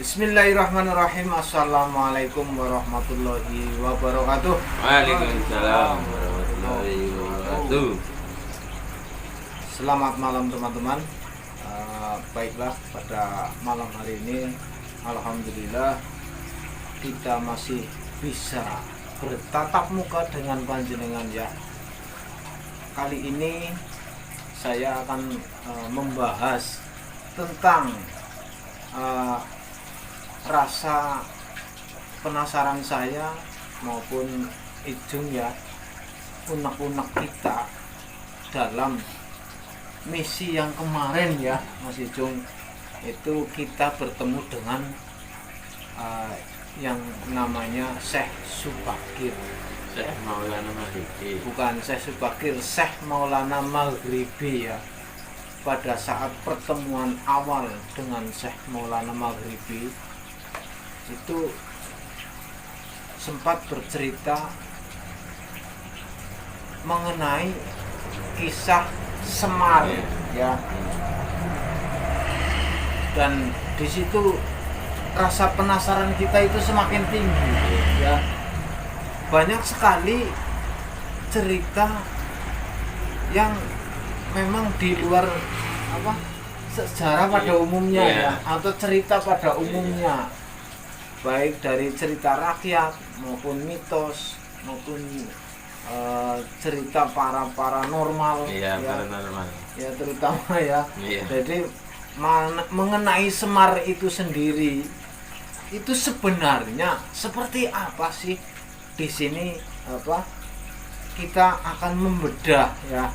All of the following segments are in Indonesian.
Bismillahirrahmanirrahim. Assalamualaikum warahmatullahi wabarakatuh. Waalaikumsalam warahmatullahi wabarakatuh. Selamat malam teman-teman. Baiklah, pada malam hari ini alhamdulillah kita masih bisa bertatap muka dengan panjenengan ya. Kali ini saya akan membahas tentang rasa penasaran saya maupun Ijung ya, unek-unek kita dalam misi yang kemarin ya Mas Ijung, itu kita bertemu dengan yang namanya Syekh Subakir. Syekh Maulana Maghribi. Bukan Syekh Subakir, Syekh Maulana Maghribi ya. Pada saat pertemuan awal dengan Syekh Maulana Maghribi itu sempat bercerita mengenai kisah Semar ya, dan di situ rasa penasaran kita itu semakin tinggi ya. Banyak sekali cerita yang memang di luar sejarah pada umumnya ya, atau cerita pada umumnya, baik dari cerita rakyat maupun mitos maupun cerita paranormal ya, paranormal ya, terutama ya. Jadi mengenai Semar itu sendiri, itu sebenarnya seperti apa sih? Di sini kita akan membedah ya.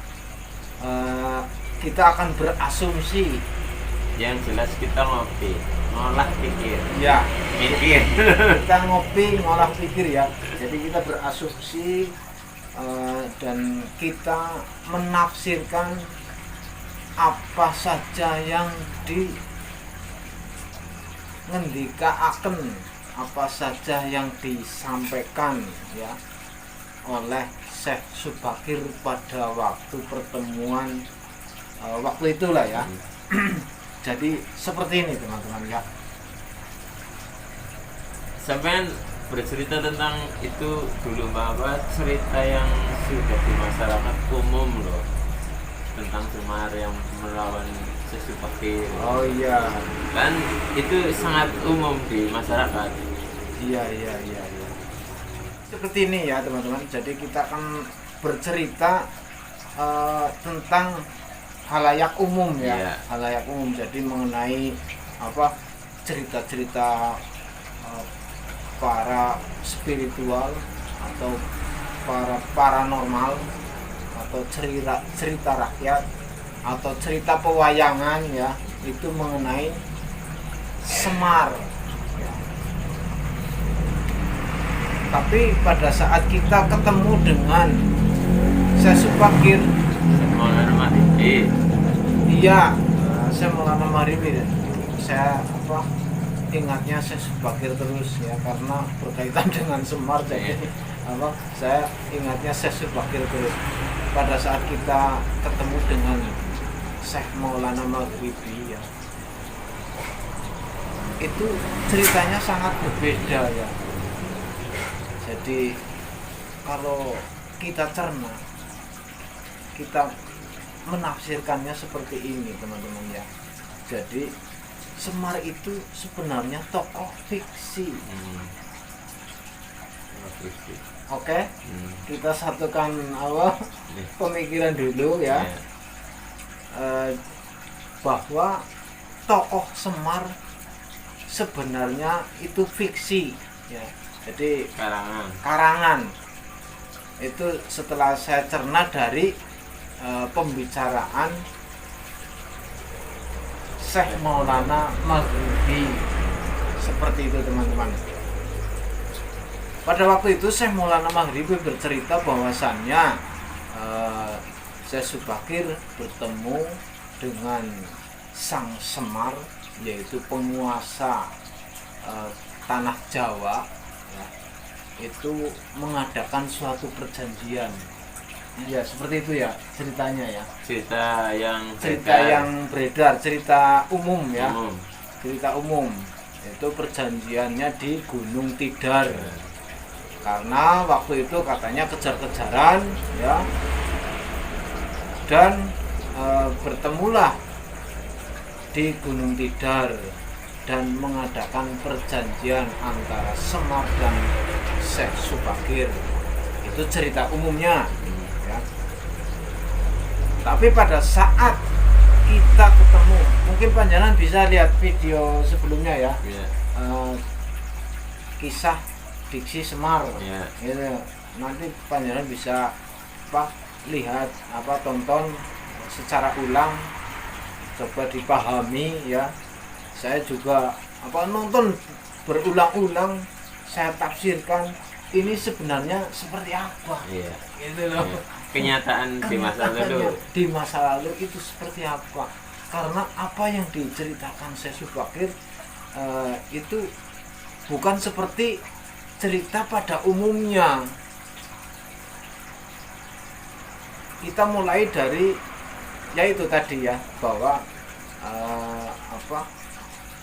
Kita akan berasumsi. Yang jelas kita ngolah pikir Ya, mikir. kita ngopi ngolah pikir ya. Jadi kita berasumsi dan kita menafsirkan apa saja yang ngendikaaken, apa saja yang disampaikan ya oleh Syekh Subakir pada waktu pertemuan waktu itulah ya. Jadi seperti ini teman-teman ya. Sampai bercerita tentang itu dulu Bapak, cerita yang sudah di masyarakat umum loh, tentang Semar yang melawan Syekh Subakir. Oh iya. Kan itu sangat umum di masyarakat. Iya. Seperti ini ya teman-teman. Jadi kita akan bercerita tentang halayak umum ya. Halayak umum. Jadi mengenai cerita-cerita para spiritual atau para paranormal, atau cerita rakyat, atau cerita pewayangan ya, itu mengenai Semar. Tapi pada saat kita ketemu dengan Syekh Subakir, Maulana Maghribi. iya, saya Maulana Maghribi. Saya ingatnya Syekh Subakir terus ya, karena berkaitan dengan Semar. Jadi saya ingatnya Syekh Subakir terus. Pada saat kita ketemu dengan Syekh Maulana Maghribi ya, itu ceritanya sangat berbeda ya. Jadi kalau kita cerna, kita menafsirkannya seperti ini teman-teman ya. Jadi Semar itu sebenarnya tokoh fiksi. Oke. Kita satukan pemikiran dulu ya. Bahwa tokoh Semar sebenarnya itu fiksi ya. Jadi karangan. Itu setelah saya cerna dari pembicaraan Syekh Maulana Maghribi. Seperti itu teman-teman. Pada waktu itu Syekh Maulana Maghribi bercerita bahwasannya Syekh Subakir bertemu dengan Sang Semar, yaitu penguasa tanah Jawa ya, itu mengadakan suatu perjanjian. Iya, seperti itu ya ceritanya ya. Cerita yang beredar, cerita umum ya. Umum. Cerita umum. Itu perjanjiannya di Gunung Tidar. Karena waktu itu katanya kejar-kejaran ya. Dan bertemulah di Gunung Tidar dan mengadakan perjanjian antara Semar dan Syekh Subakir. Itu cerita umumnya ya. Tapi pada saat kita ketemu, mungkin panjenengan bisa lihat video sebelumnya ya. Kisah Diksi Semar gitu. Nanti panjenengan bisa lihat tonton secara ulang, coba dipahami ya. Saya juga nonton berulang-ulang, saya tafsirkan ini sebenarnya seperti apa gitu loh. Kenyataan di masa lalu, di masa lalu itu seperti apa, karena apa yang diceritakan Syekh Subakir itu bukan seperti cerita pada umumnya. Kita mulai dari yaitu tadi ya, bahwa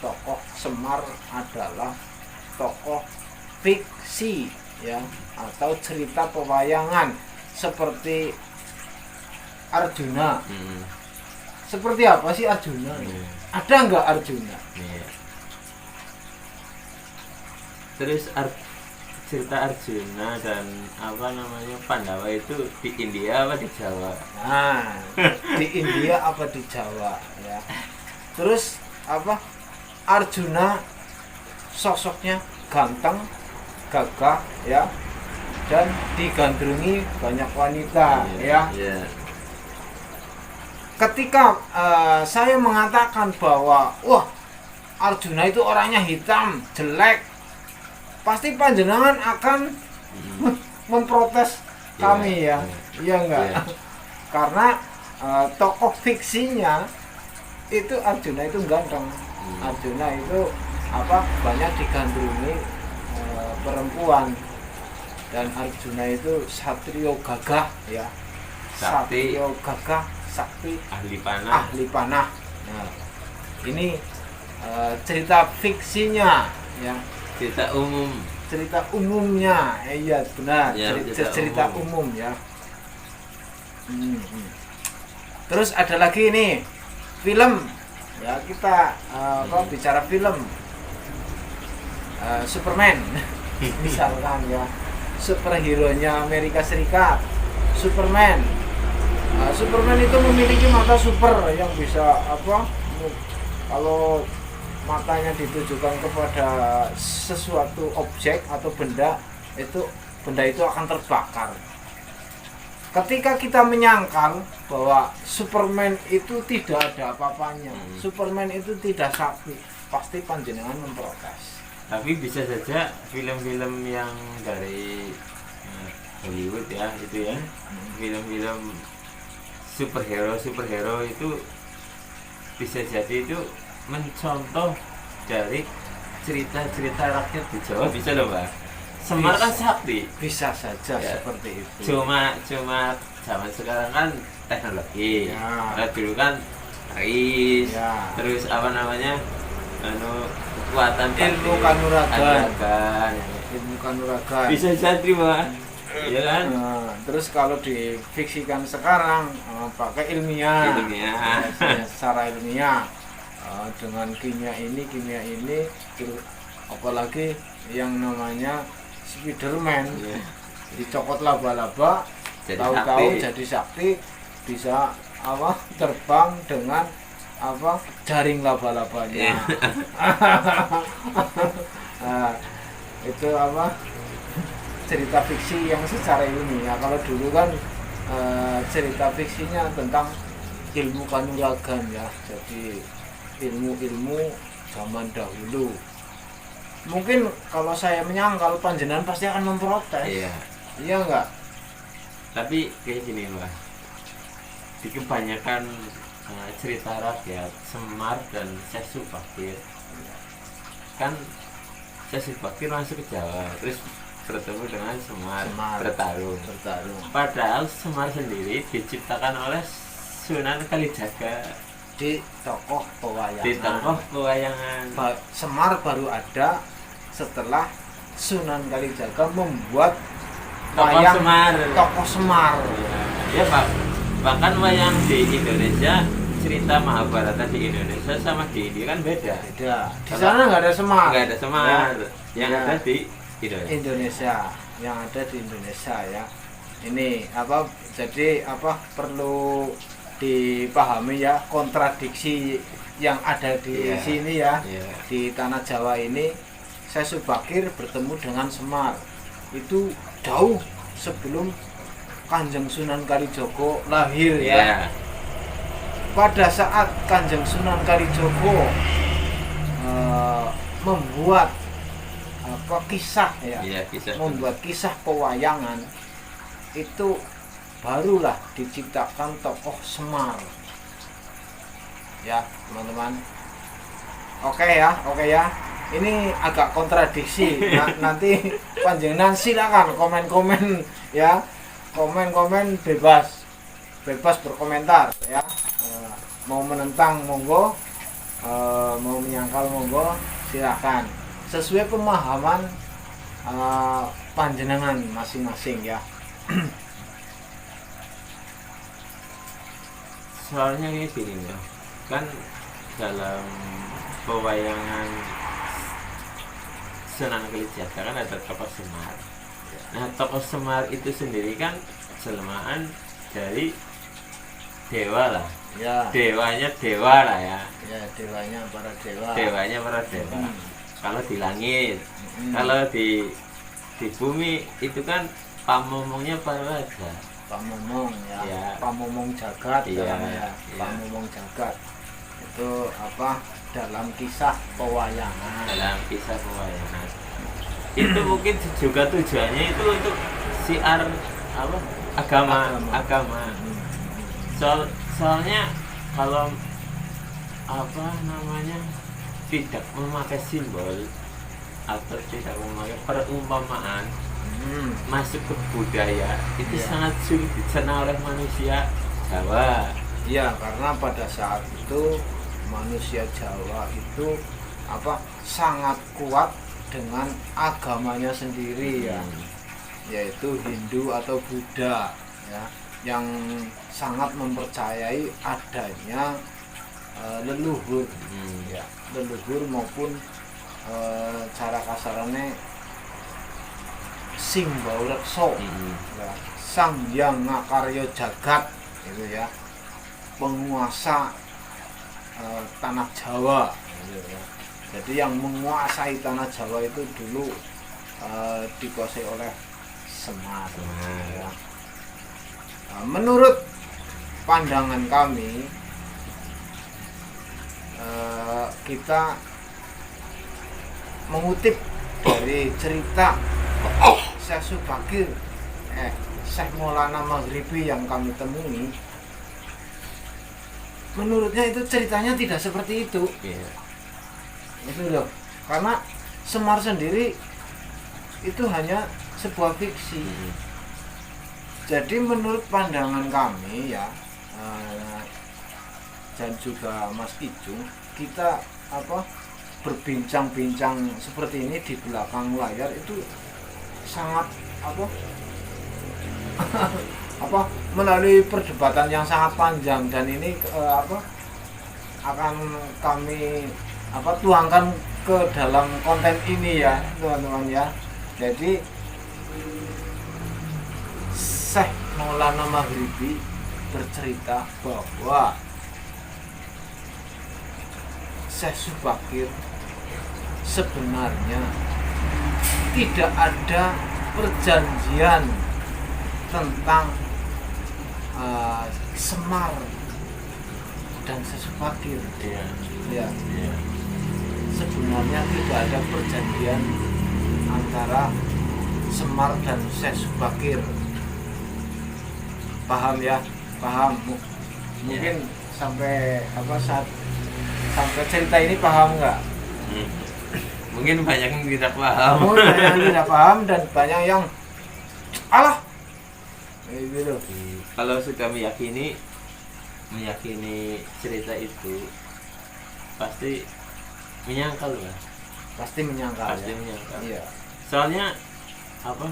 tokoh Semar adalah tokoh fiksi ya, atau cerita pewayangan seperti Arjuna. Seperti apa sih Arjuna? Ada nggak Arjuna? Terus cerita Arjuna dan Pandawa itu di India apa di Jawa? Nah, di India apa di Jawa ya. Terus Arjuna sosoknya ganteng, gagah ya, dan digandrungi banyak wanita ya. Ketika saya mengatakan bahwa wah, Arjuna itu orangnya hitam, jelek, pasti panjenengan akan memprotes kami ya. Iya enggak? Karena tokoh fiksinya itu Arjuna itu ganteng. Arjuna itu banyak digandrungi perempuan, dan Arjuna itu satrio gagah ya. Satrio gagah, sakti, ahli panah. Nah, ini cerita fiksinya ya. Cerita umumnya, iya benar ya, cerita umum ya. Terus ada lagi nih film ya, kita bicara film Superman misalkan ya, superhero nya Amerika Serikat, Superman. Superman itu memiliki mata super yang bisa kalau matanya ditujukan kepada sesuatu objek atau benda itu akan terbakar. Ketika kita menyangkal bahwa Superman itu tidak ada apa-apanya, Superman itu tidak sakti, pasti panjenengan memprotes. Tapi bisa saja film-film yang dari Hollywood ya, itu ya, film-film superhero itu bisa jadi itu mencontoh dari cerita-cerita rakyat di Jawa, bisa loh Mbak. Semar kan sakti, bisa saja ya, seperti itu. Cuma zaman sekarang kan teknologi. Ya. Nah, dulu kan rais, Ya. terus kekuatan Ilmu kanuragan. Ilmu kanuragan. Bisa jadi Mbak. Iya kan? Terus kalau difiksikan sekarang pakai ilmiah. Secara ilmiah. Dengan kimia ini, terus apalagi yang namanya Spiderman, dicokot laba-laba, tahu-tahu jadi sakti, bisa terbang dengan jaring laba-labanya. Itu cerita fiksi yang secara ilmiah. Kalau dulu kan cerita fiksinya tentang ilmu kanuragan ya, jadi ilmu-ilmu zaman dahulu. Mungkin kalau saya menyangkal, panjenengan pasti akan memprotes. Iya enggak? Tapi kayak gini Mbak, di kebanyakan cerita rakyat Semar dan Syekh Subakir, kan Syekh Subakir masuk ke Jawa, terus bertemu dengan Semar. Bertarung. Padahal Semar sendiri diciptakan oleh Sunan Kalijaga. di tokoh pewayangan. Di tokoh pewayangan. Semar baru ada setelah Sunan Kalijaga membuat wayang tokoh Semar. Ya Pak, bahkan wayang di Indonesia, cerita Mahabharata di Indonesia sama di India kan beda. Beda. Di sana nggak ada Semar. Nggak ada Semar. Ya. Yang Ya. ada di Indonesia. Indonesia, yang ada di Indonesia ya. Ini apa? Jadi apa perlu dipahami ya kontradiksi yang ada di Iya. sini ya. Iya. Di tanah Jawa ini Syekh Subakir bertemu dengan Semar itu jauh sebelum Kanjeng Sunan Kalijogo lahir ya. Ya. Pada saat Kanjeng Sunan Kalijogo membuat apa kisah ya, Iya, kisah. membuat kisah pewayangan itu barulah diciptakan tokoh Semar ya teman-teman. Oke ya ini agak kontradiksi. Nanti panjenengan silakan komen-komen ya, komen-komen bebas berkomentar ya. Mau menentang monggo, mau menyangkal monggo, silakan sesuai pemahaman panjenengan masing-masing ya. Soalnya ini gini ya, kan dalam pewayangan Sunan Kalijaga kan ada tokoh Semar. Nah, tokoh Semar itu sendiri kan jelmaan dari dewa lah. Ya, Dewanya dewa lah ya. ya dewanya para dewa. Dewanya para dewa. Kalau di langit, kalau di bumi itu kan pamomongnya para raja. Pamomong ya, Ya. Pamomong jagat Iya, namanya, iya. Pamomong jagat itu apa dalam kisah pewayangan. Dalam kisah pewayangan itu mungkin juga tujuannya itu untuk siar apa agama. Soalnya kalau apa namanya tidak memakai simbol atau tidak memakai perumpamaan masuk ke budaya itu Iya. sangat sulit dicerna oleh manusia Jawa. Iya, karena pada saat itu manusia Jawa itu apa sangat kuat dengan agamanya sendiri ya, yaitu Hindu atau Buddha ya, yang sangat mempercayai adanya leluhur ya, leluhur maupun cara kasarannya Simbau Rekso ya, Sang Hyang Ngakarya Jagat gitu ya, penguasa tanah Jawa gitu ya. Jadi yang menguasai tanah Jawa itu dulu dikuasai oleh Semar ya. Menurut pandangan kami kita mengutip dari cerita Syekh Subakir Syekh Maulana Maghribi yang kami temui, menurutnya itu ceritanya tidak seperti itu. Iya. Itu loh, karena Semar sendiri itu hanya sebuah fiksi. Jadi menurut pandangan kami ya, dan juga Mas Ijung, kita apa berbincang-bincang seperti ini di belakang layar itu sangat apa apa melalui perdebatan yang sangat panjang, dan ini apa akan kami apa tuangkan ke dalam konten ini ya teman-teman ya. Jadi Syekh Maulana Maghribi bercerita bahwa Syekh Subakir sebenarnya tidak ada perjanjian tentang Semar dan Syekh Subakir. Iya. Ya, Iya. sebenarnya tidak ada perjanjian antara Semar dan Syekh Subakir. Paham ya? Paham. Mungkin sampai apa sampai cerita ini paham nggak? Mungkin banyak yang tidak paham. Banyak yang tidak paham dan banyak yang alah gitu. Kalau sudah meyakini meyakini cerita itu pasti menyangkal lah. Pasti menyangkal. Pasti Ya? menyangkal. Iya. Soalnya apa?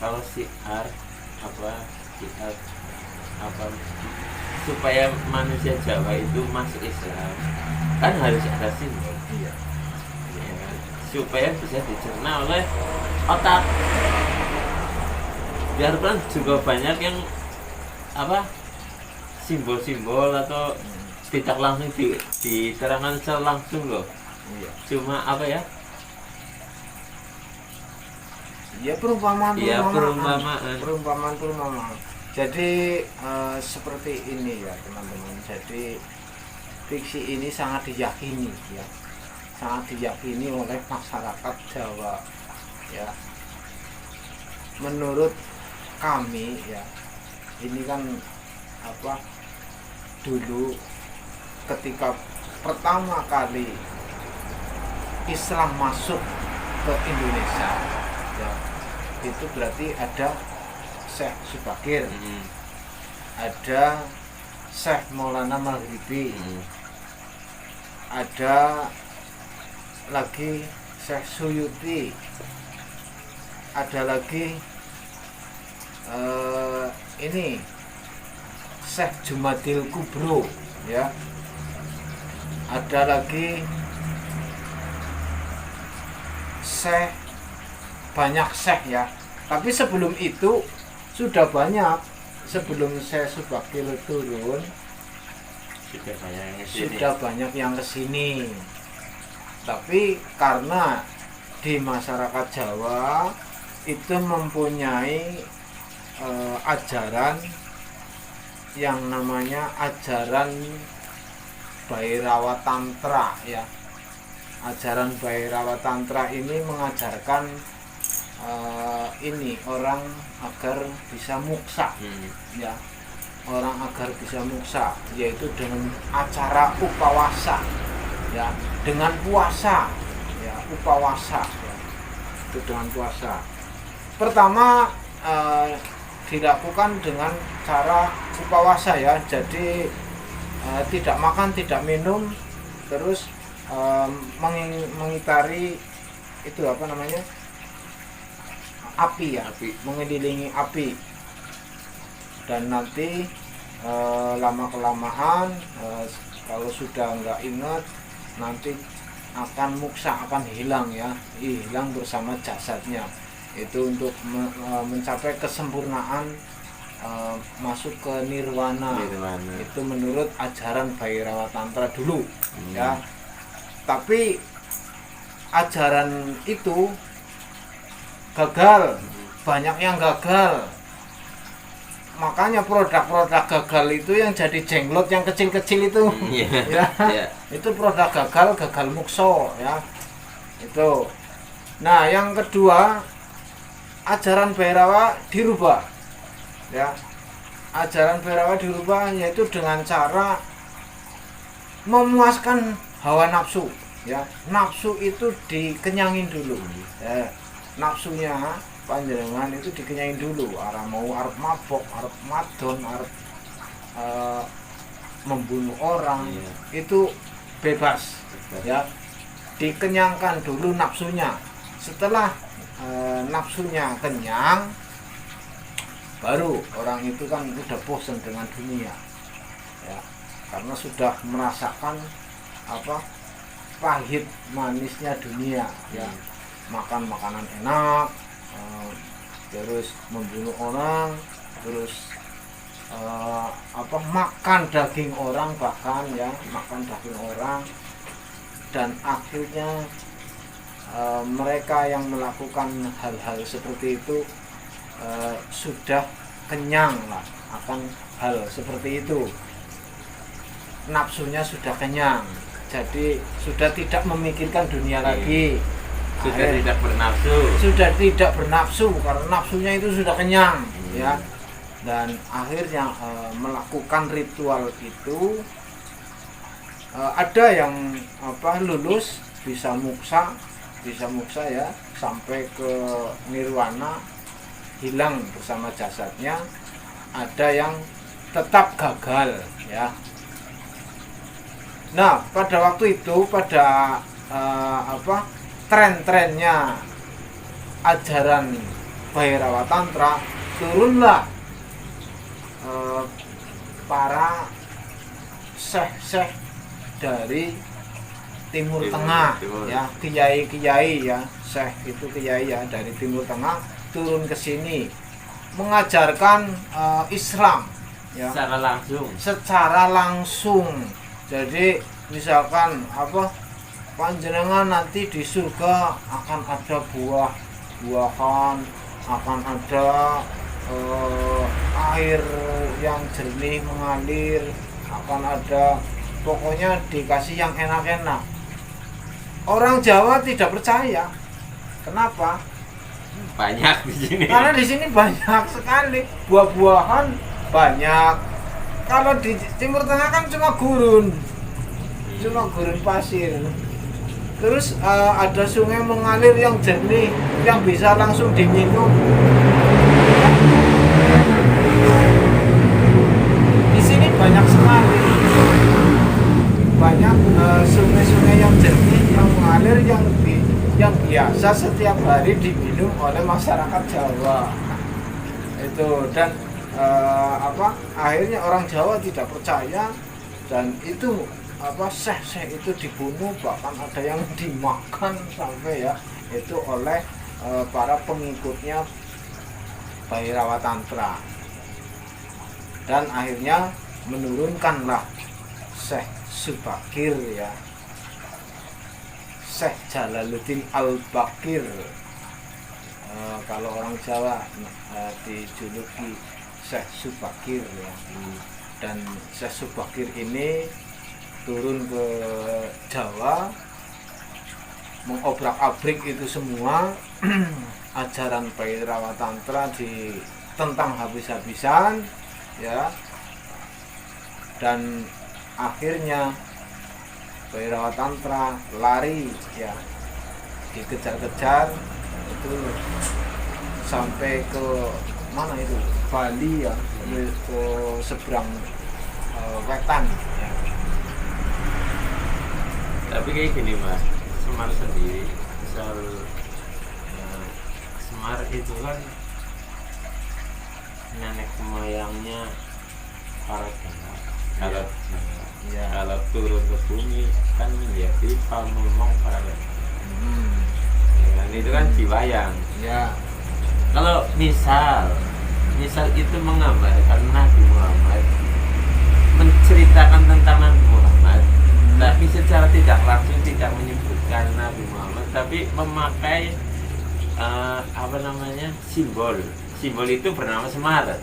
Kalau syiar apa supaya manusia Jawa itu masuk Islam kan harus ada simbol. Iya. Ya kan? Supaya bisa dicerna oleh otak. Biarpun juga banyak yang apa simbol-simbol atau tidak langsung diterangkan secara langsung loh. Iya. Cuma apa ya? Ya perumpamaan. Iya, perumpamaan. Jadi seperti ini ya teman-teman. Jadi fiksi ini sangat diyakini ya. Sangat diyakini oleh masyarakat Jawa ya. Menurut kami ya, ini kan apa dulu ketika pertama kali Islam masuk ke Indonesia ya, itu berarti ada Syekh Subakir, ada Syekh Maulana Maghribi, ada lagi Syekh Suyuti, ada lagi ini Syekh Jumadil Kubro ya, ada lagi Syekh, banyak Syekh ya. Tapi sebelum itu sudah banyak, sebelum Syekh Subakir turun sudah banyak yang kesini. Tapi karena di masyarakat Jawa itu mempunyai ajaran yang namanya ajaran Bhairawa Tantra ya. Ajaran Bhairawa Tantra ini mengajarkan ini orang agar bisa muksa ya, orang agar bisa muksa, yaitu dengan acara upawasa ya, dengan puasa ya, upawasa ya, itu dengan puasa. Pertama dilakukan dengan cara upawasa ya, jadi tidak makan, tidak minum, terus mengitari itu apa namanya, api ya, mengelilingi api, dan nanti lama kelamaan kalau sudah nggak ingat nanti akan muksa, akan hilang ya, hilang bersama jasadnya. Itu untuk mencapai kesempurnaan masuk ke nirwana. Itu menurut ajaran Bhairawa Tantra dulu ya. Tapi ajaran itu gagal, banyak yang gagal. Makanya produk-produk gagal itu yang jadi jenglot yang kecil-kecil itu ya. Itu produk gagal mukso ya. Itu. Nah, yang kedua, ajaran Bhairawa dirubah ya. Ajaran Bhairawa dirubah yaitu dengan cara memuaskan hawa nafsu ya. Nafsu itu dikenyangin dulu ya. Nafsunya panjenengan itu dikenyangin dulu, arep mabok, arep madon, arep membunuh orang, itu bebas ya. Dikenyangkan dulu nafsunya. Setelah nafsunya kenyang, baru orang itu kan udah bosan dengan dunia ya, karena sudah merasakan apa pahit manisnya dunia ya. Makan makanan enak, terus membunuh orang, terus makan daging orang, bahkan ya makan daging orang, dan akhirnya mereka yang melakukan hal-hal seperti itu sudah kenyang lah akan hal seperti itu. Nafsunya sudah kenyang, jadi sudah tidak memikirkan dunia lagi. Tidak bernafsu karena nafsunya itu sudah kenyang ya. Dan akhirnya melakukan ritual itu, ada yang lulus bisa muksa ya sampai ke nirwana, hilang bersama jasadnya. Ada yang tetap gagal ya. Nah, pada waktu itu pada tren-trennya ajaran Bhairawa Tantra, turunlah para syekh-syekh dari Timur Tengah ya, kiai-kiai ya, syekh itu kiai ya dari Timur Tengah turun ke sini mengajarkan Islam ya secara langsung. Jadi misalkan panjenengan nanti di surga akan ada buah-buahan, akan ada air yang jernih mengalir, akan ada, pokoknya dikasih yang enak-enak. Orang Jawa tidak percaya. Kenapa? Banyak di sini. Karena di sini banyak sekali buah-buahan, banyak. Kalau di Timur Tengah kan cuma gurun pasir. Terus ada sungai mengalir yang jernih, yang bisa langsung diminum. Di sini banyak sekali, banyak sungai-sungai yang jernih, yang mengalir, yang biasa setiap hari diminum oleh masyarakat Jawa. Itu dan akhirnya orang Jawa tidak percaya, dan itu syekh-syekh itu dibunuh, bahkan ada yang dimakan sampai ya itu oleh para pengikutnya Bhairawa Tantra. Dan akhirnya menurunkanlah Syekh Subakir ya, Syekh Jalaluddin Al-Bakir. Kalau orang Jawa dijuluki Syekh Subakir ya. Dan Syekh Subakir ini turun ke Jawa, mengobrak-abrik itu semua ajaran Bhairawa Tantra ditentang habis-habisan ya. Dan akhirnya Bhairawa Tantra lari ya, dikejar-kejar itu sampai ke mana itu, Bali ya, ke seberang wetan ya. Tapi kayak gini Mas, Semar sendiri, misal Semar itu kan nenek moyangnya para Jawa. Kalau turun ke bumi kan menjadi pamomong para Jawa. Dan itu kan diwayang. Ya. Kalau misal itu menggambarkan Nabi Muhammad, menceritakan tentang Nabi Muhammad, tapi secara tidak langsung tidak menyebutkan Nabi Muhammad, tapi memakai simbol itu bernama Semar.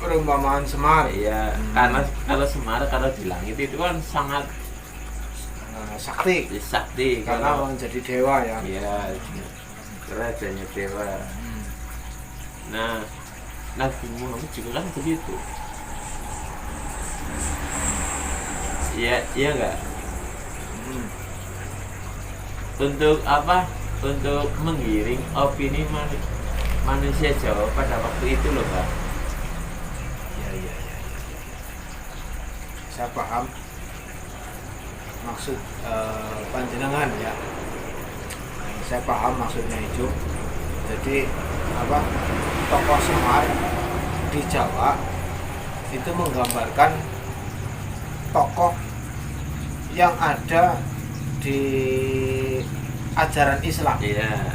Perumpamaan Semar ya, karena kalau Semar kalau di langit itu kan sangat sakti karena orang jadi dewa ya. Iya, rajanya dewa. Nah, Nabi Muhammad juga kan begitu. Iya enggak? Untuk apa? Untuk menggiring opini manusia Jawa pada waktu itu loh, Pak. Iya. Saya paham maksud panjenengan ya. Saya paham maksudnya itu. Jadi tokoh Semar di Jawa itu menggambarkan tokoh yang ada di ajaran Islam. Iya.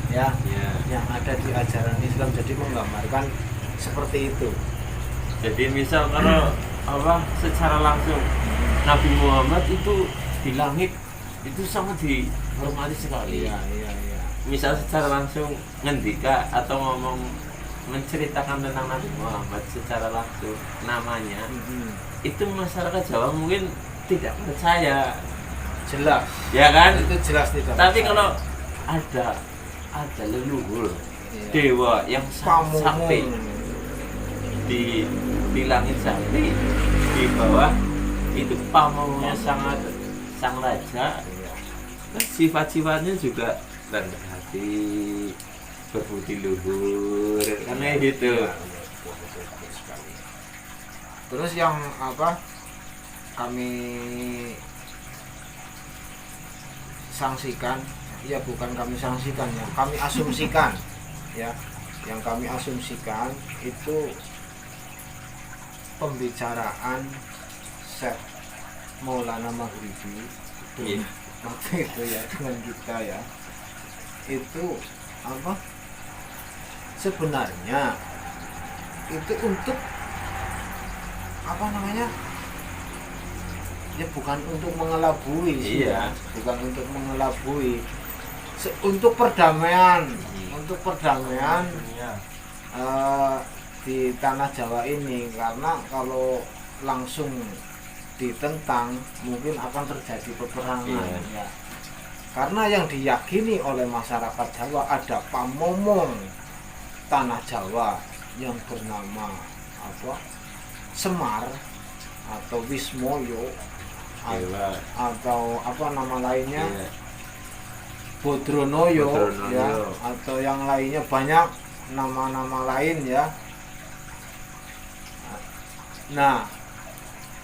Yang ada di ajaran Islam, jadi menggambarkan seperti itu. Jadi misal kalau secara langsung Nabi Muhammad itu di langit itu sangat dihormati sekali. Iya. Misal secara langsung ngendika atau ngomong menceritakan tentang Nabi Muhammad secara langsung namanya, itu masyarakat Jawa mungkin tidak percaya. Jelas. Ya kan? Itu jelas tidak. Tapi percaya. kalau ada leluhur dewa yang sakti di langit sakti, di bawah itu pamongnya sang raja, sifat-sifatnya juga rendah hati, berbudi luhur, karena gitu. Terus yang apa kami sanksikan, ya bukan kami sanksikan ya, kami asumsikan ya, yang kami asumsikan itu pembicaraan Syekh Maulana Maghribi Iya. waktu itu ya dengan kita ya, itu apa sebenarnya itu untuk apa namanya ya, bukan untuk mengelabui sih Iya. ya, bukan untuk mengelabui, untuk perdamaian, untuk perdamaian di tanah Jawa ini, karena kalau langsung ditentang mungkin akan terjadi peperangan. Iya. Ya. Karena yang diyakini oleh masyarakat Jawa ada pamomong tanah Jawa yang bernama apa Semar atau Wismoyo Dewa. atau apa nama lainnya, Iya. Bodronoyo, Bodronoyo. ya, atau yang lainnya banyak nama-nama lain ya. Nah,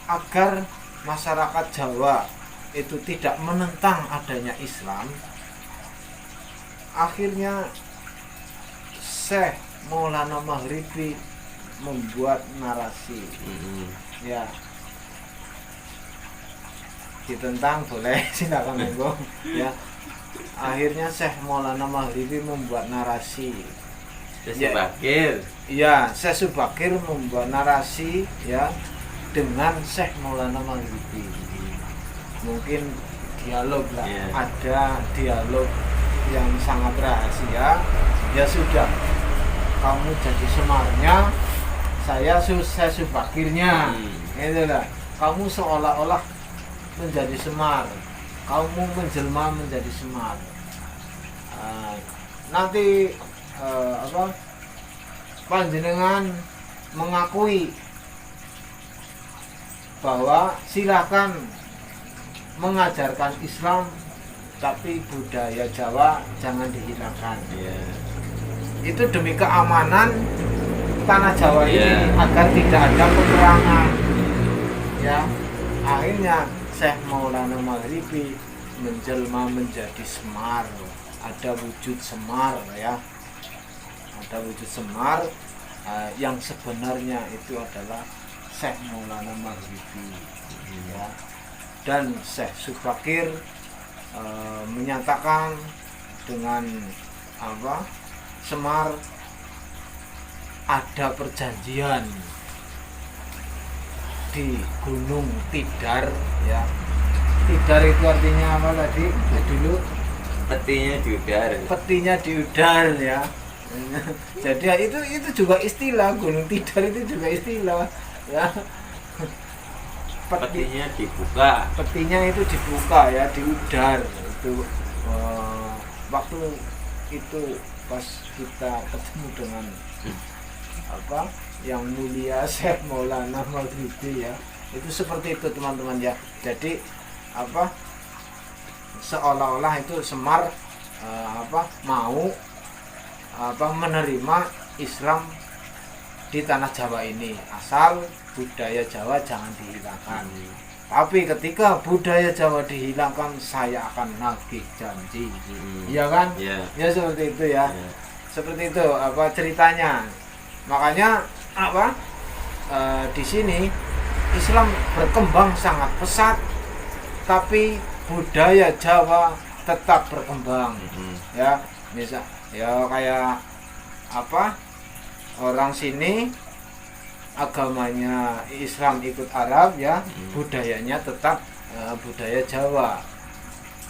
agar masyarakat Jawa itu tidak menentang adanya Islam, akhirnya Syekh Maulana Maghribi membuat narasi ya, ditentang boleh silakan monggo ya. Akhirnya Syekh Maulana Maghribi membuat narasi Syekh Subakir. ya, Syekh Subakir membuat narasi ya dengan Syekh Maulana Maghribi. Mungkin dialog lah, Iya. ada dialog yang sangat rahasia. Ya sudah, kamu jadi Semarnya, saya Subakirnya. Itulah, kamu seolah-olah menjadi Semar, kamu menjelma menjadi Semar. Nanti apa panjenengan mengakui bahwa silakan mengajarkan Islam, tapi budaya Jawa jangan dihilangkan. Iya. Itu demi keamanan tanah Jawa ini, Iya. agar tidak ada peperangan. Ya, akhirnya Syekh Maulana Maghribi menjelma menjadi Semar. Ada wujud Semar ya, ada wujud Semar yang sebenarnya itu adalah Syekh Maulana Maghribi ya. Dan Syekh Subakir menyatakan dengan apa Semar ada perjanjian di Gunung Tidar ya. Tidar itu artinya apa tadi dulu? Petinya di udara. Petinya di udar ya. Jadi ya, itu juga istilah, Gunung Tidar itu juga istilah ya. Petinya dibuka. Petinya itu dibuka ya, di udar itu. Waktu itu pas kita ketemu dengan apa yang mulia Syekh Maulana Maghribi ya, itu seperti itu teman-teman ya. Jadi apa seolah-olah itu Semar mau menerima Islam di tanah Jawa ini, asal budaya Jawa jangan dihilangkan. Tapi ketika budaya Jawa dihilangkan, saya akan nagih janji. Iya kan? Iya. Ya seperti itu ya. Iya. Seperti itu apa ceritanya. Makanya di sini Islam berkembang sangat pesat, tapi budaya Jawa tetap berkembang. Ya, misal ya kayak apa? Orang sini agamanya Islam ikut Arab ya, budayanya tetap budaya Jawa.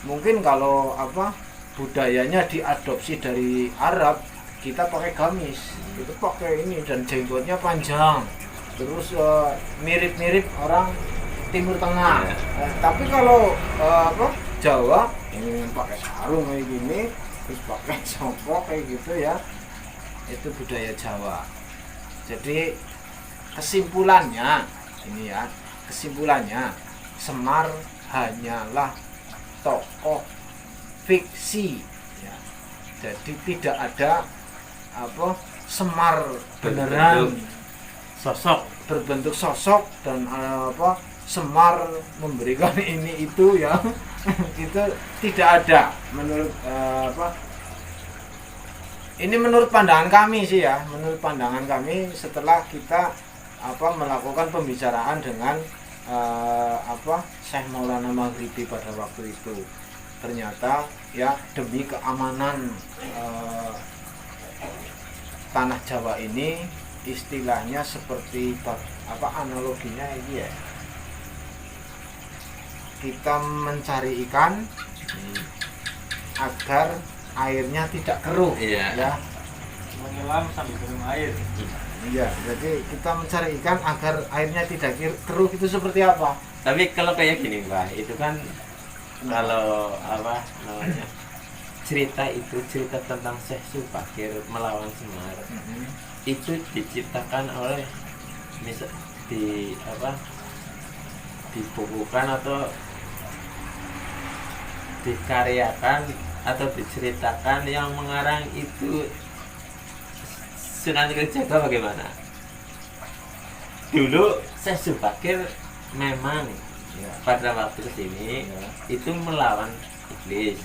Mungkin kalau apa budayanya diadopsi dari Arab, kita pakai gamis, itu pakai ini dan jenggotnya panjang, terus mirip-mirip orang Timur Tengah. Tapi kalau Jawa ini pakai sarung kayak gini, terus pakai songkok kayak gitu ya, itu budaya Jawa. Jadi kesimpulannya ini ya, kesimpulannya Semar hanyalah tokoh fiksi ya. Jadi tidak ada Semar beneran, Sosok berbentuk sosok dan Semar memberikan ini itu ya itu tidak ada menurut ini menurut pandangan kami sih ya, menurut pandangan kami setelah kita melakukan pembicaraan dengan Syekh Maulana Maghribi pada waktu itu. Ternyata ya demi keamanan tanah Jawa ini, istilahnya seperti analoginya ini ya, kita mencari ikan agar airnya tidak keruh, ya menyelam sambil minum air. Iya, jadi kita mencari ikan agar airnya tidak keruh, itu seperti apa? Tapi kalau kayak gini Mbak, itu kan kalau namanya cerita tentang Syekh Subakir melawan Semar, itu diciptakan oleh dibukukan atau dikaryakan atau diceritakan yang mengarang itu Sunan Kalijaga bagaimana? Dulu Syekh Subakir memang pada waktu kesini itu melawan iblis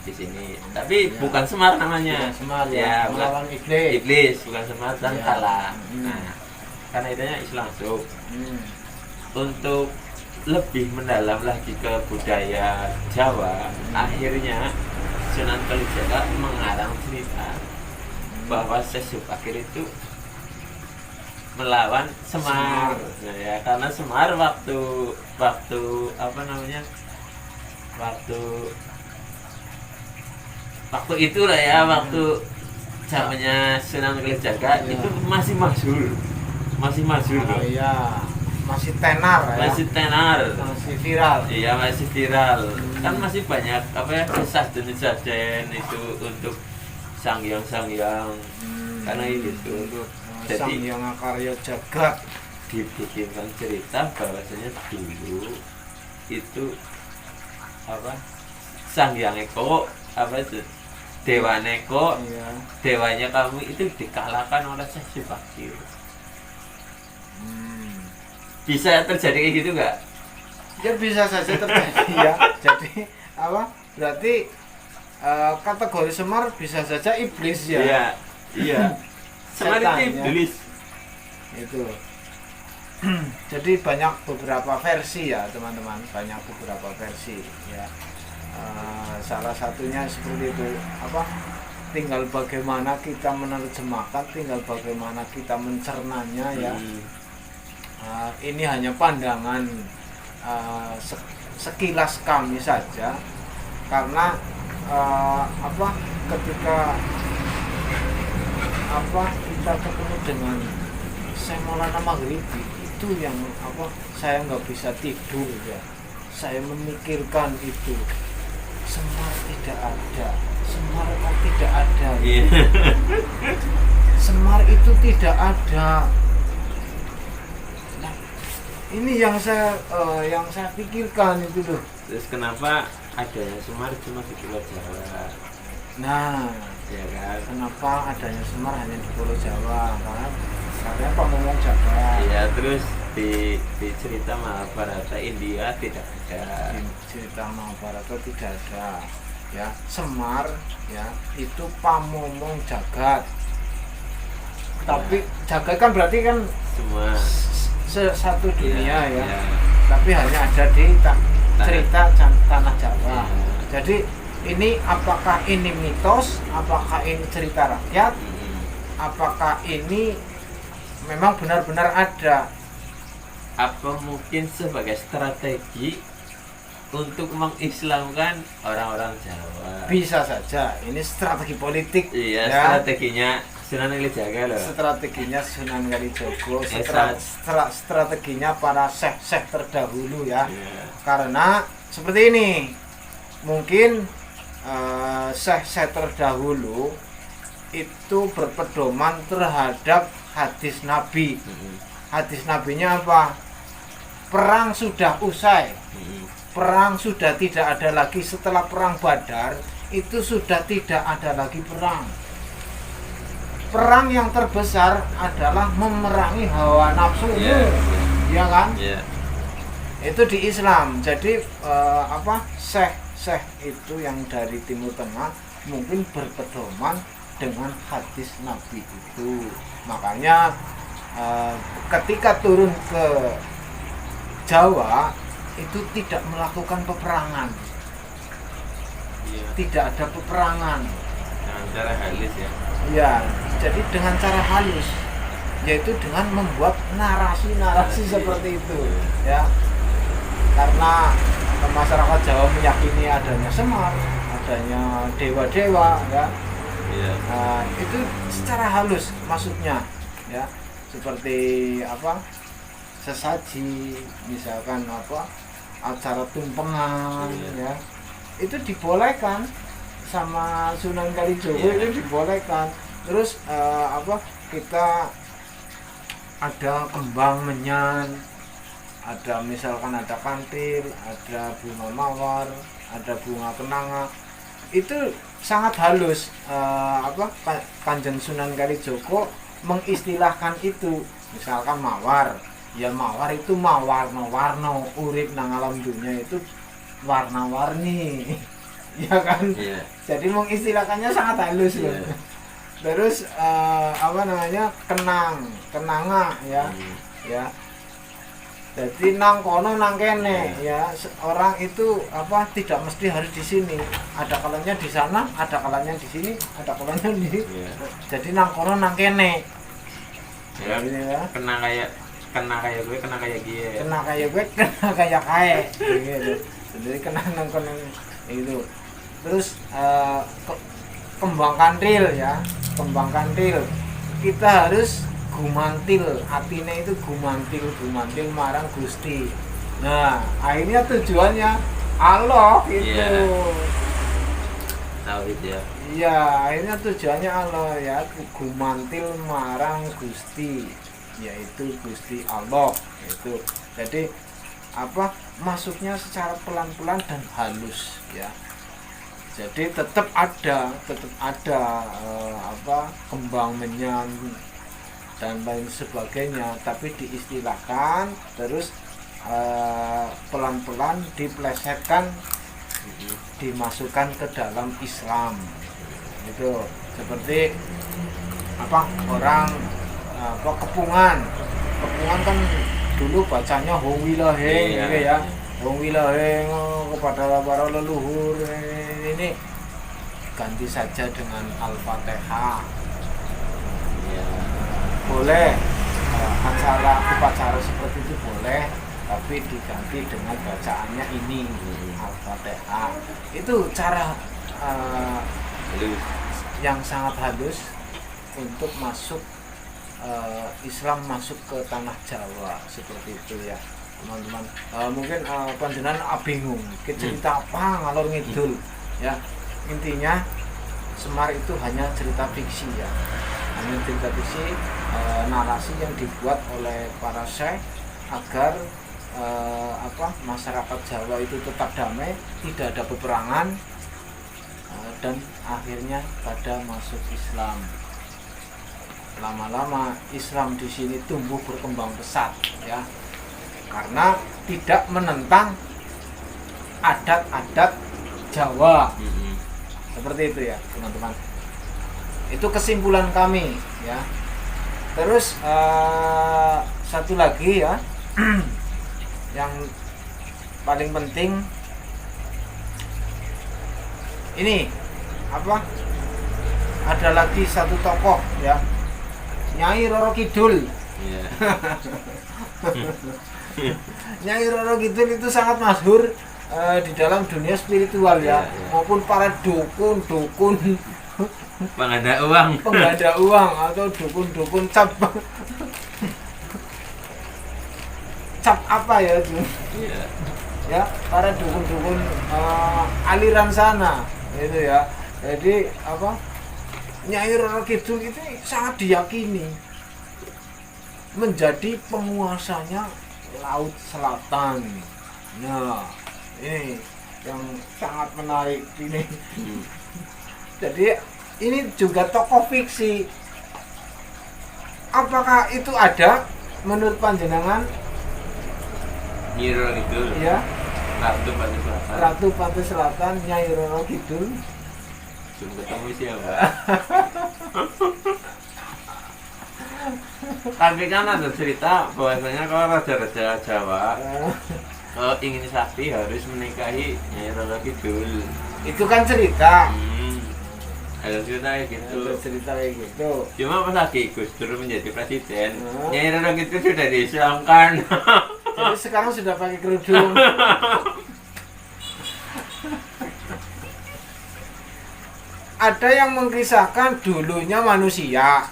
di sini, tapi bukan Semar namanya. Bukan Semar melawan iblis bukan Semar dan kalah. Nah, karena itunya Islam masuk. Untuk lebih mendalam lagi ke budaya Jawa, akhirnya Sunan Kalijaga mengarang cerita bahwa Syekh Subakir itu melawan Semar. Nah, ya, karena Semar waktu itulah ya, waktu zamannya Sunan Kalijaga itu masih masyhur Oh iya, masih tenar ya. Masih viral. Iya, masih viral. Kan masih banyak sesajen itu untuk sangyang karena itu jadi Sangyang Karya Jagat dibikinkan cerita bahwasanya dulu itu Sangyang Eko itu Dewa Neko, dewanya kamu itu dikalahkan oleh Syekh Subakir. Bisa terjadi kayak gitu nggak? Ya bisa saja terjadi ya. Jadi berarti kategori Semar bisa saja iblis ya. Iya. Semar itu iblis. Itu. Jadi banyak beberapa versi ya teman-teman, banyak beberapa versi ya. Salah satunya seperti itu, tinggal bagaimana kita menerjemahkan, tinggal bagaimana kita mencernanya ya. Ini hanya pandangan sekilas kami saja, karena ketika kita ketemu dengan Syekh Maulana Maghribi itu yang saya nggak bisa tidur ya, saya memikirkan itu. Semar tidak ada, Semar kok tidak ada ya. Semar itu tidak ada. Nah, ini yang saya pikirkan itu loh. Terus kenapa adanya Semar cuma di Pulau Jawa? Nah, ya kan? Kenapa adanya Semar hanya di Pulau Jawa? Karena katanya pemomong Jawa. Iya, terus di cerita Mahabharata India tidak ada. Di cerita Mahabharata tidak ada. Ya, Semar ya itu pamomong jagat. Tapi jagat kan berarti kan semua satu dunia ya. Tapi hanya ada di cerita tanah Jawa. Jadi ini apakah ini mitos, apakah ini cerita rakyat, apakah ini memang benar-benar ada? Apa mungkin sebagai strategi untuk mengislamkan orang-orang Jawa? Bisa saja, ini strategi politik. Iya, ya. Strateginya Sunan Kalijaga loh. Strateginya Sunan Kalijaga, strateginya para syekh-syekh terdahulu ya. Karena seperti ini, mungkin syekh-syekh terdahulu itu berpedoman terhadap hadis Nabi. Hadis Nabinya apa? Perang sudah usai, perang sudah tidak ada lagi. Setelah perang Badar itu sudah tidak ada lagi perang. perang yang terbesar adalah memerangi hawa nafsu, Iya. ya kan? Iya. Itu di Islam. Jadi syekh itu yang dari Timur Tengah mungkin berpedoman dengan hadis Nabi itu. Makanya ketika turun ke Jawa itu tidak melakukan peperangan, Iya. tidak ada peperangan. Dengan cara halus ya. Ya, jadi dengan cara halus, yaitu dengan membuat narasi-narasi seperti itu, ya. Karena masyarakat Jawa meyakini adanya Semar, adanya dewa-dewa, ya. Iya. Nah, itu secara halus maksudnya, ya. Seperti sesaji, misalkan acara tumpengan, Iya. ya. Itu dibolehkan sama Sunan Kalijogo, Iya. itu dibolehkan. Terus kita ada kembang menyan, ada misalkan ada kantil, ada bunga mawar, ada bunga kenanga, itu sangat halus. Kanjeng Sunan Kalijogo mengistilahkan itu, misalkan mawar, ya mawar itu mawarno-warno, urip nang alam dunia itu warna-warni, ya kan? Iya. Jadi mengistilahkannya sangat halus loh. Iya. Terus kenanga, ya. Ya. Jadi nang kono nang kene, ya. Orang itu tidak mesti harus di sini. Ada kalanya di sana, ada kalanya di sini, ada kalanya di. Iya. Jadi nang kono nang kene. Ya, Gitu ya. kena kayak gue, kena kayak gie. Kena kayak gue, kena kayak kae. Gitu. Jadi kena nang kono itu. Terus kembang kantil, ya. Kembang kantil. Kita harus gumantil, atine itu gumantil marang Gusti. Nah, akhirnya tujuannya Allah gitu. Iya. Tahu itu ya. Iya, akhirnya tujuannya Allah, ya, gumantil marang Gusti, yaitu Gusti Allah itu. Jadi masuknya secara pelan-pelan dan halus, ya. Jadi tetap ada kembang menyan dan lain sebagainya, tapi diistilahkan terus pelan-pelan diplesetkan, dimasukkan ke dalam Islam. Itu seperti orang kepungan kan dulu bacanya Hong Wilaheng, Iya. gitu ya. Hong Wilaheng kepada para leluhur, ini ganti saja dengan Al-Fatihah. Iya. Boleh upacara seperti itu boleh, tapi diganti dengan bacaannya ini Al-Fatihah. Itu cara Halus. yang sangat halus untuk masuk Islam masuk ke tanah Jawa, seperti itu ya teman-teman. Mungkin panjenengan bingung cerita apa ngalor ngidul, ya. Intinya Semar itu hanya cerita fiksi, ya, hanya cerita fiksi, narasi yang dibuat oleh para syekh agar masyarakat Jawa itu tetap damai, tidak ada peperangan, dan akhirnya pada masuk Islam. Lama-lama Islam di sini tumbuh berkembang pesat, ya, karena tidak menentang adat-adat Jawa. Seperti itu ya teman-teman. Itu kesimpulan kami, ya. Terus satu lagi, ya, yang paling penting ini ada lagi satu tokoh, ya, Nyai Roro Kidul. Iya. Nyai Roro Kidul itu sangat masyhur di dalam dunia spiritual, ya, Iya. maupun para dukun Pengganda uang. pengganda uang atau dukun cap apa ya itu, Iya. ya, para dukun aliran sana itu, ya. Jadi Nyai Roro Kidul itu sangat diyakini menjadi penguasanya Laut Selatan. Nah, ini yang sangat menarik ini. Jadi ini juga tokoh fiksi, apakah itu ada menurut panjenengan? Nyi Roro Kidul. Ya, Ratu Pantai Selatan. Ratu Pantai Selatan Nyai Roro Kidul. Belum ketemu siapa. Tapi kan ada cerita bahwasanya kalau raja-raja Jawa kalau ingin sakti harus menikahi Nyai Roro Kidul. Itu kan cerita. Ada cerita kayak gitu. Ada cerita kayak gitu. Cuma pas lagi Gus Dur menjadi presiden, Hmm. Nyai Roro Kidul sudah diislamkan. Jadi sekarang sudah pakai kerudung. Ada yang mengkisahkan dulunya manusia,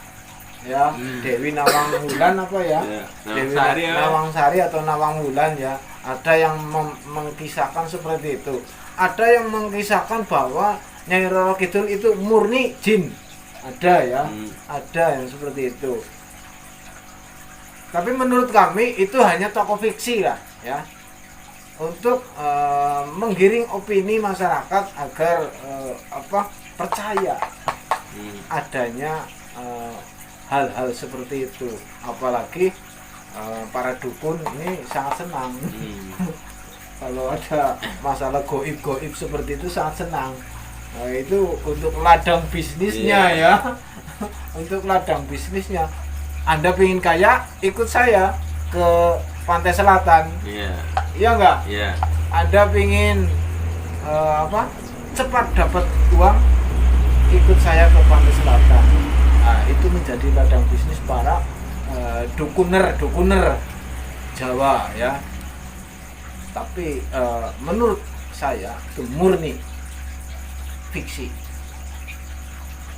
ya, Dewi Nawang Wulan apa ya? Ya, Dewi Nawang Sari ya. Nawang Sari atau Nawang Wulan ya. Ada yang mengkisahkan seperti itu. Ada yang mengkisahkan bahwa Nyai Roro Kidul itu murni jin. Ada ya, ada yang seperti itu. Tapi menurut kami itu hanya tokoh fiksi lah, ya, untuk menggiring opini masyarakat agar percaya adanya hal-hal seperti itu. Apalagi para dukun ini sangat senang. Kalau ada masalah goib-goib seperti itu sangat senang. Itu untuk ladang bisnisnya ya. Untuk ladang bisnisnya. Anda pengen kaya, ikut saya ke Pantai Selatan. Iya. Iya enggak? Iya. Anda pengen cepat dapat uang, ikut saya ke Pantai Selatan. Nah, itu menjadi ladang bisnis para dukuner Jawa ya. Tapi menurut saya itu murni fiksi.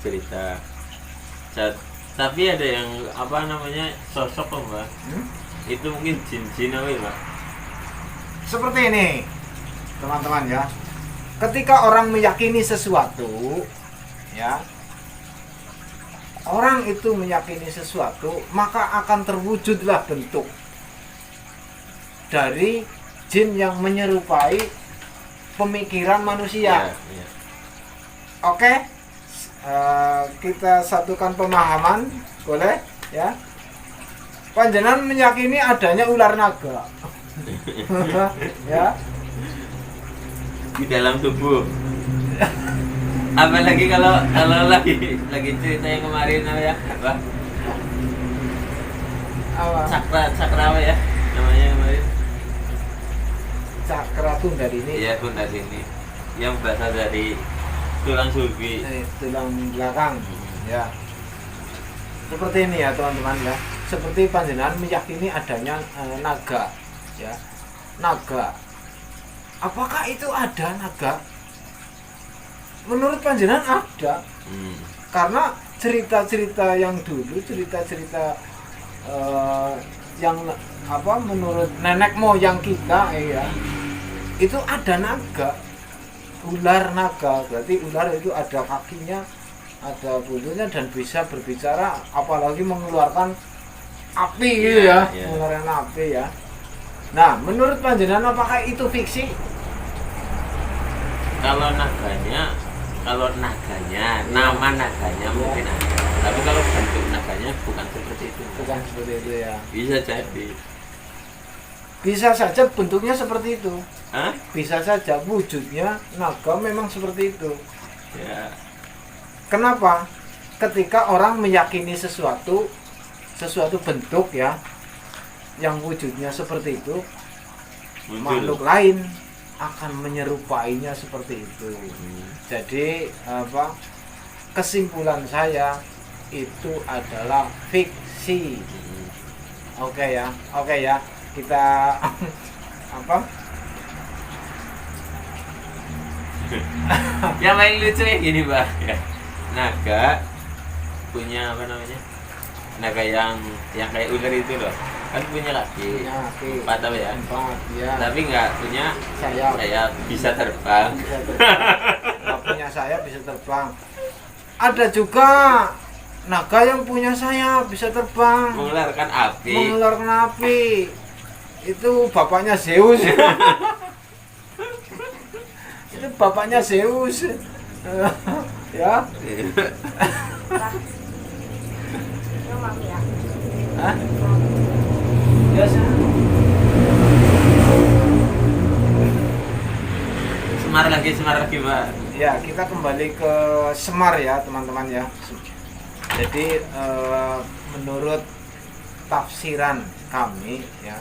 Cerita. Tapi ada yang sosok kok Mbak. Itu mungkin jin-jin apa ya Mbak? Seperti ini, teman-teman ya. Ketika orang meyakini sesuatu, ya, orang itu meyakini sesuatu, maka akan terwujudlah bentuk dari jin yang menyerupai pemikiran manusia. Iya. Oke, kita satukan pemahaman, boleh ya? Panjenengan meyakini adanya ular naga, ya? Di dalam tubuh. Apalagi kalau lagi cerita yang kemarin apa? Cakra apa ya namanya kemarin? Cakra tunda ini. Iya, tunda sini. Yang berasal dari tulang sulbi. Tulang belakang, ya. Seperti ini ya teman-teman ya. Seperti panjenengan meyakini adanya naga, ya. Naga. Apakah itu ada naga? Menurut panjenengan ada. Karena cerita-cerita yang dulu, cerita-cerita yang menurut nenek moyang kita ya, itu ada naga. Ular naga, berarti ular itu ada kakinya, ada buntutnya dan bisa berbicara, apalagi mengeluarkan api gitu ya, mengeluarkan api ya. Nah, menurut panjenengan apakah itu fiksi? Kalau naganya, nama naganya mungkin ada. Tapi kalau bentuk naganya bukan seperti itu. Bukan seperti itu ya. Bisa jadi. Bisa saja bentuknya seperti itu. Hah? Bisa saja wujudnya naga memang seperti itu. Ya. Kenapa? Ketika orang meyakini sesuatu bentuk ya, yang wujudnya seperti itu, makhluk lain akan menyerupainya seperti itu. Jadi kesimpulan saya itu adalah fiksi. Oke ya. Kita Yang paling lucu ya gini Mbak ya. Naga punya naga yang kayak ular itu loh, kan punya kaki empat apa ya, ya. Tapi nggak punya sayap, bisa terbang. Nggak punya sayap, bisa terbang. Ada juga naga yang punya sayap, bisa terbang, mengeluarkan api. Itu bapaknya Zeus. Itu bapaknya Zeus. Ya. Hah? Biasa. Semar lagi Pak. Ya, kita kembali ke Semar ya teman-teman ya. Jadi menurut tafsiran kami ya,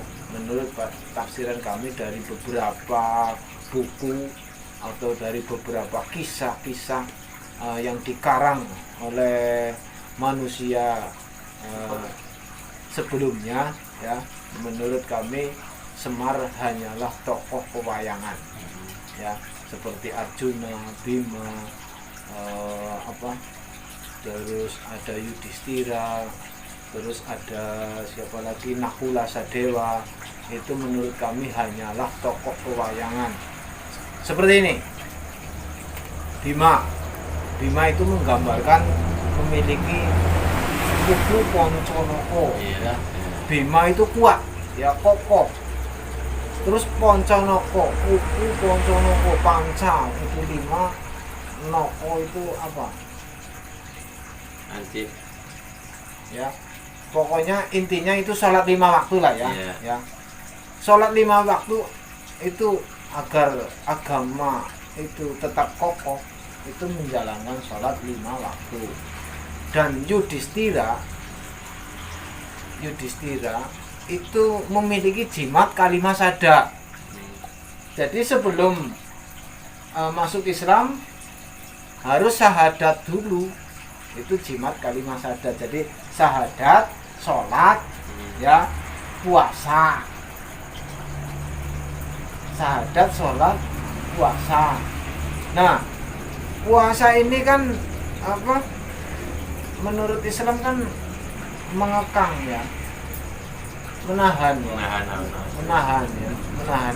tafsiran kami dari beberapa buku atau dari beberapa kisah-kisah yang dikarang oleh manusia sebelumnya ya, menurut kami Semar hanyalah tokoh pewayangan ya, seperti Arjuna, Bima, terus ada Yudhistira, terus ada siapa lagi, Nakula Sadewa. Itu menurut kami hanyalah tokoh pewayangan. Seperti ini, Bima itu menggambarkan memiliki kuku Ponconoko ya. Bima itu kuat ya, kokoh. Terus Ponconoko, kuku Ponconoko, panca itu 5, noko itu apa? Anjir. Ya, pokoknya intinya itu sholat 5 waktu lah ya. Yeah. Ya, sholat 5 waktu itu agar agama itu tetap kokoh, itu menjalankan sholat 5 waktu. Dan Yudhistira itu memiliki jimat kalimat sada. Jadi sebelum masuk Islam harus syahadat dulu. Itu jimat kalimat sada. Jadi syahadat, sholat, ya, puasa. Syahadat, sholat, puasa. Nah, puasa ini kan apa? Menurut Islam kan mengekang ya, menahan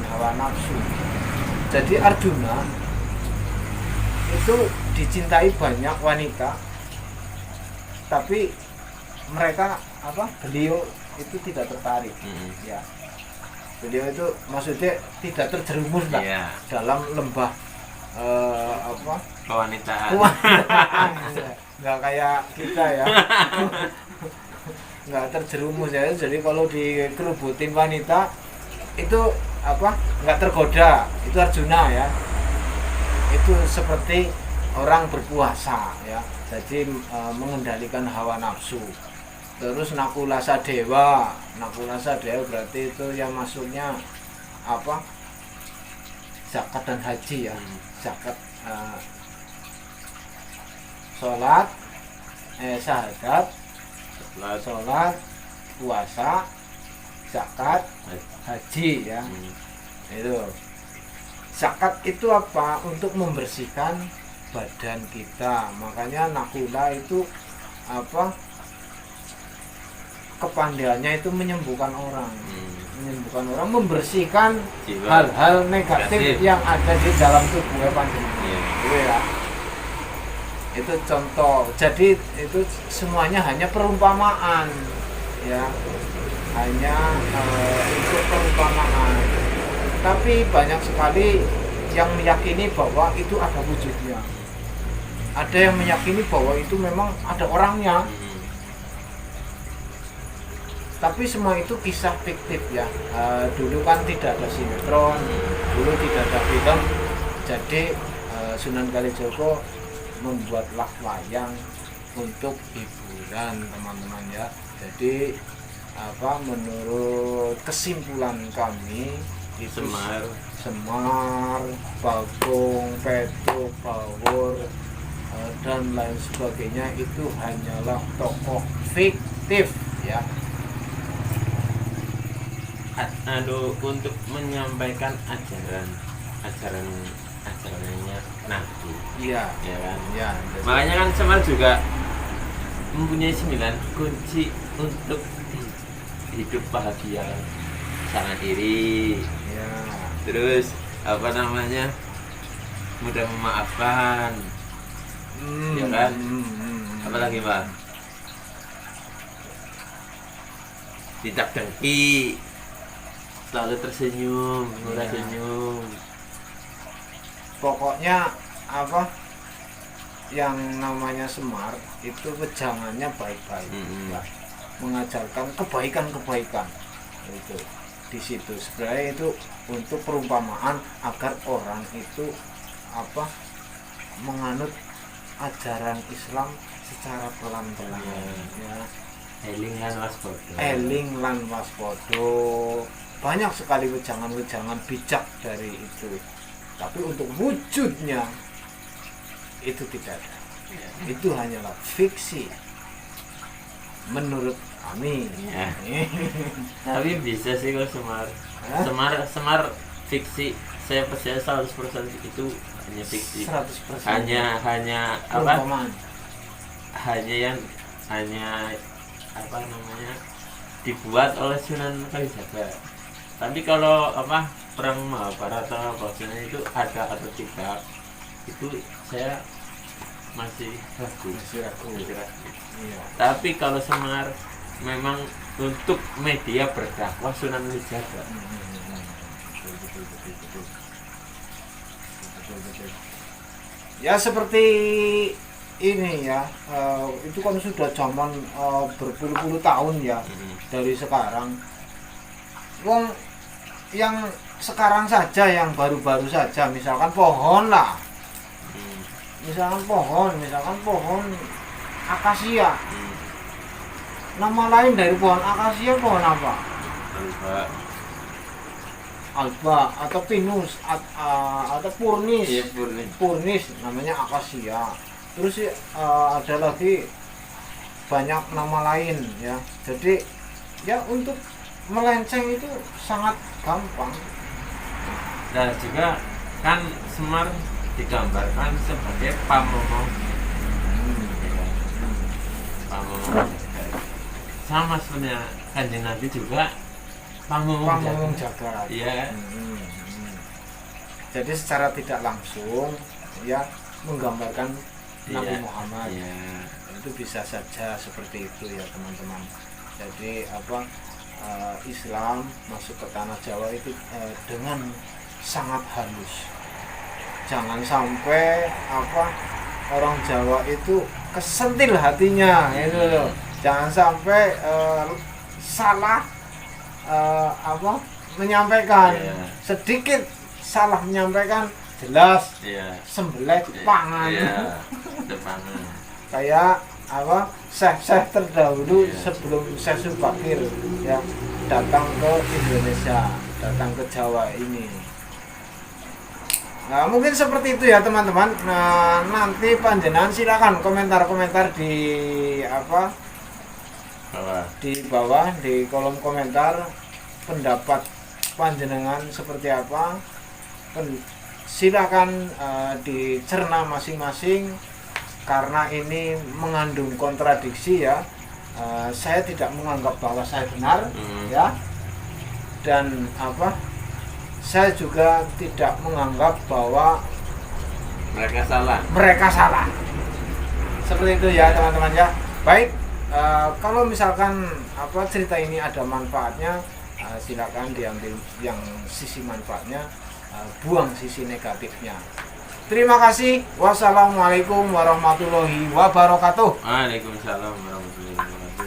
hawa nafsu. Jadi Arjuna itu dicintai banyak wanita, tapi beliau itu tidak tertarik ya. Beliau itu maksudnya tidak terjerumus lah dalam lembah kewanitaan. Nggak kayak kita ya. Nggak terjerumus ya. Jadi kalau dikerubutin wanita itu nggak tergoda. Itu Arjuna ya. Itu seperti orang berpuasa ya. Jadi mengendalikan hawa nafsu. Terus Nakula Sadewa berarti itu yang masuknya zakat dan haji ya. Zakat, sholat, syahadat, sholat, puasa, zakat, haji ya. Itu zakat itu apa? Untuk membersihkan badan kita. Makanya Nakula itu kepandaiannya itu menyembuhkan orang, membersihkan hal-hal negatif yang ada di dalam tubuhnya panjenengan. Itu ya. Itu contoh. Jadi itu semuanya hanya perumpamaan ya, hanya itu perumpamaan. Tapi banyak sekali yang meyakini bahwa itu ada wujudnya. Ada yang meyakini bahwa itu memang ada orangnya. Tapi semua itu kisah fiktif ya. Dulu kan tidak ada sinetron, dulu tidak ada film. Jadi Sunan Kalijaga membuatlah wayang untuk hiburan teman-teman ya. Jadi menurut kesimpulan kami itu Semar, Bagong, Petruk, Bawor dan lain sebagainya itu hanyalah tokoh fiktif ya. Untuk menyampaikan ajarannya Nabi. Iya. Ya kan? Iya. Makanya kan Semar juga mempunyai 9 kunci untuk hidup bahagia, sangat iri. Ya. Terus mudah memaafkan. Ya kan? Apa lagi, Pak? Tidak dengki. Selalu tersenyum, murah senyum. Pokoknya yang namanya Semar itu wejangannya baik-baik, ya. Mengajarkan kebaikan-kebaikan itu di situ. Sebenarnya itu untuk perumpamaan agar orang itu apa menganut ajaran Islam secara pelan-pelan, ya. Eling lan waspada. Eling lan waspada. Banyak sekali wejangan-wejangan bijak dari itu. Tapi untuk wujudnya itu tidak ada. Ya. Itu hanyalah fiksi menurut kami. Ya. Tapi bisa sih kalau Semar. Hah? Semar fiksi. Saya percaya 100% itu hanya fiksi. 100% Hanya apa? perumpamaan. Hanya apa namanya? Dibuat oleh Sunan Kalijaga. Tapi kalau apa perang Mahabharata bahasanya itu ada atau tidak, itu saya masih ragu. Masih ragu. Iya. Tapi kalau Semar memang untuk media berdakwah Sunan Kalijaga. Betul. Ya seperti ini ya, itu kan sudah zaman berpuluh-puluh tahun ya dari sekarang. Wong yang sekarang saja, yang baru-baru saja, misalkan pohon lah, misalkan pohon akasia. Nama lain dari pohon akasia pohon apa? Alba atau pinus atau purnis. Iya, Purnis namanya akasia. Terus ada lagi banyak nama lain ya. Jadi ya untuk melenceng itu sangat gampang. Dan juga kan Semar digambarkan sebagai pamomong. Pamomong. Sama sebenarnya Kanjeng Nabi juga Pamomong jagat. Iya. Jadi secara tidak langsung ya menggambarkan Nabi Iya. Muhammad. Iya. Itu bisa saja seperti itu ya teman-teman. Jadi apa Islam masuk ke tanah Jawa itu dengan sangat halus. Jangan sampai apa orang Jawa itu kesentil hatinya itu loh. Jangan sampai salah apa menyampaikan. Iya. Sedikit salah menyampaikan jelas Iya. sembelih pangan. Iya. Depangan. Kayak apa syekh terdahulu Iya. sebelum Syekh Subakir ya datang ke Indonesia, datang ke Jawa ini. Nah, mungkin seperti itu ya teman-teman. Nah, nanti panjenengan silakan komentar-komentar di apa di bawah di kolom komentar pendapat panjenengan seperti apa. Silakan dicerna masing-masing karena ini mengandung kontradiksi ya. Saya tidak menganggap bahwa saya benar ya, dan apa saya juga tidak menganggap bahwa mereka salah seperti itu ya teman-teman ya. Baik, kalau misalkan apa cerita ini ada manfaatnya, silakan diambil yang sisi manfaatnya, buang sisi negatifnya. Terima kasih. Wassalamualaikum warahmatullahi wabarakatuh. Waalaikumsalam warahmatullahi wabarakatuh.